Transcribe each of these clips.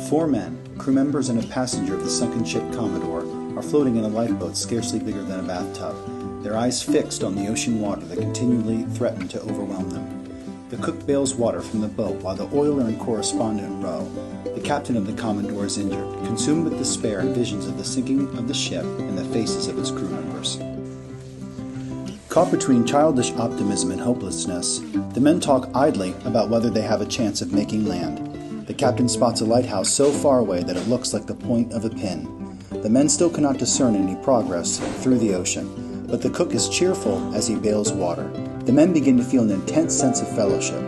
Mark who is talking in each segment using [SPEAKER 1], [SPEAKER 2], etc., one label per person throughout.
[SPEAKER 1] Four men, crew members and a passenger of the sunken ship Commodore, are floating in a lifeboat scarcely bigger than a bathtub, their eyes fixed on the ocean water that continually threatened to overwhelm them. The cook bails water from the boat while the oiler and correspondent row. The captain of the Commodore is injured, consumed with despair and visions of the sinking of the ship and the faces of its crew members. Caught between childish optimism and hopelessness, the men talk idly about whether they have a chance of making land. The captain spots a lighthouse so far away that it looks like the point of a pin. The men still cannot discern any progress through the ocean, but the cook is cheerful as he bails water. The men begin to feel an intense sense of fellowship.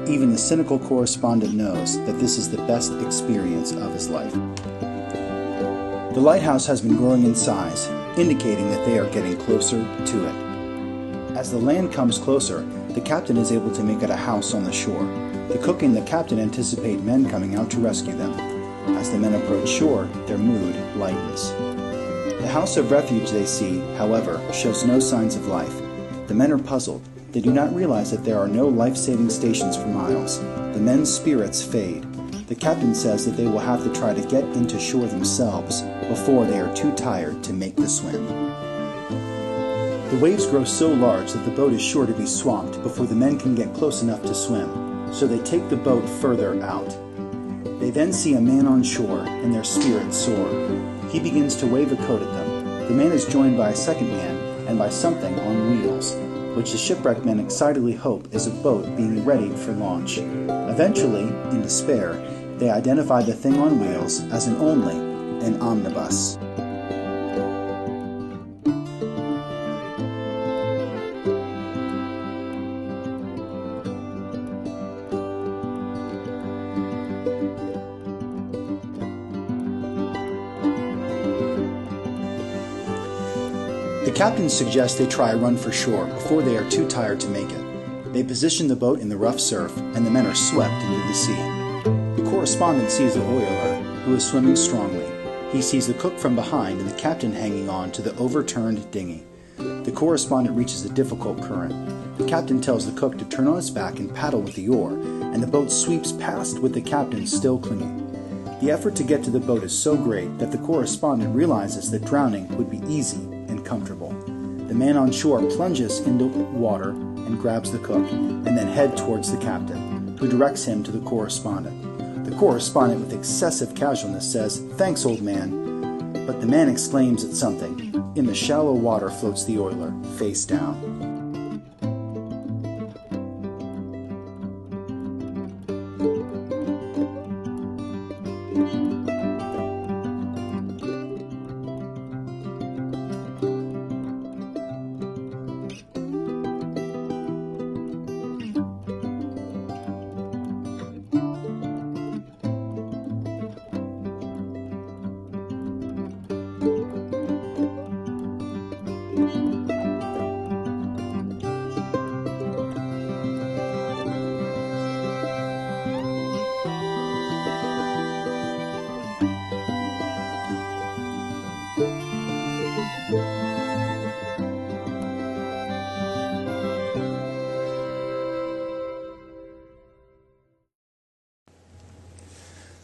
[SPEAKER 1] Even the cynical correspondent knows that this is the best experience of his life. The lighthouse has been growing in size, indicating that they are getting closer to it. As the land comes closer, the captain is able to make out a house on the shore. The cook and the captain anticipate men coming out to rescue them. As the men approach shore, their mood lightens. The house of refuge they see, however, shows no signs of life. The men are puzzled. They do not realize that there are no life-saving stations for miles. The men's spirits fade. The captain says that they will have to try to get into shore themselves before they are too tired to make the swim. The waves grow so large that the boat is sure to be swamped before the men can get close enough to swim, so they take the boat further out. They then see a man on shore, and their spirits soar. He begins to wave a coat at them. The man is joined by a second man and by something on wheels, which the shipwrecked men excitedly hope is a boat being readied for launch. Eventually, in despair, they identify the thing on wheels as an omnibus. The captain suggests they try a run for shore before they are too tired to make it. They position the boat in the rough surf, and the men are swept into the sea. The correspondent sees the oiler, who is swimming strongly. He sees the cook from behind and the captain hanging on to the overturned dinghy. The correspondent reaches a difficult current. The captain tells the cook to turn on his back and paddle with the oar, and the boat sweeps past with the captain still clinging. The effort to get to the boat is so great that the correspondent realizes that drowning would be easy and comfortable. The man on shore plunges into water and grabs the cook, and then head towards the captain, who directs him to the correspondent. The correspondent, with excessive casualness, says, "Thanks, old man." But the man exclaims at something. In the shallow water floats the oiler, face down.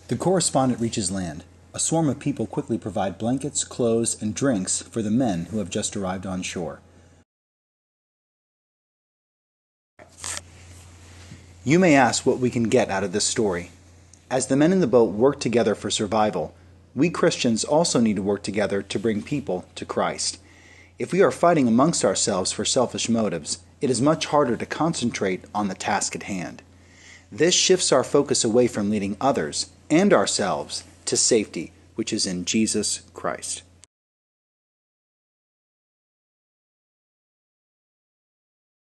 [SPEAKER 1] The correspondent reaches land. A swarm of people quickly provide blankets, clothes, and drinks for the men who have just arrived on shore. You may ask what we can get out of this story. As the men in the boat work together for survival, we Christians also need to work together to bring people to Christ. If we are fighting amongst ourselves for selfish motives, it is much harder to concentrate on the task at hand. This shifts our focus away from leading others and ourselves to safety, which is in Jesus Christ.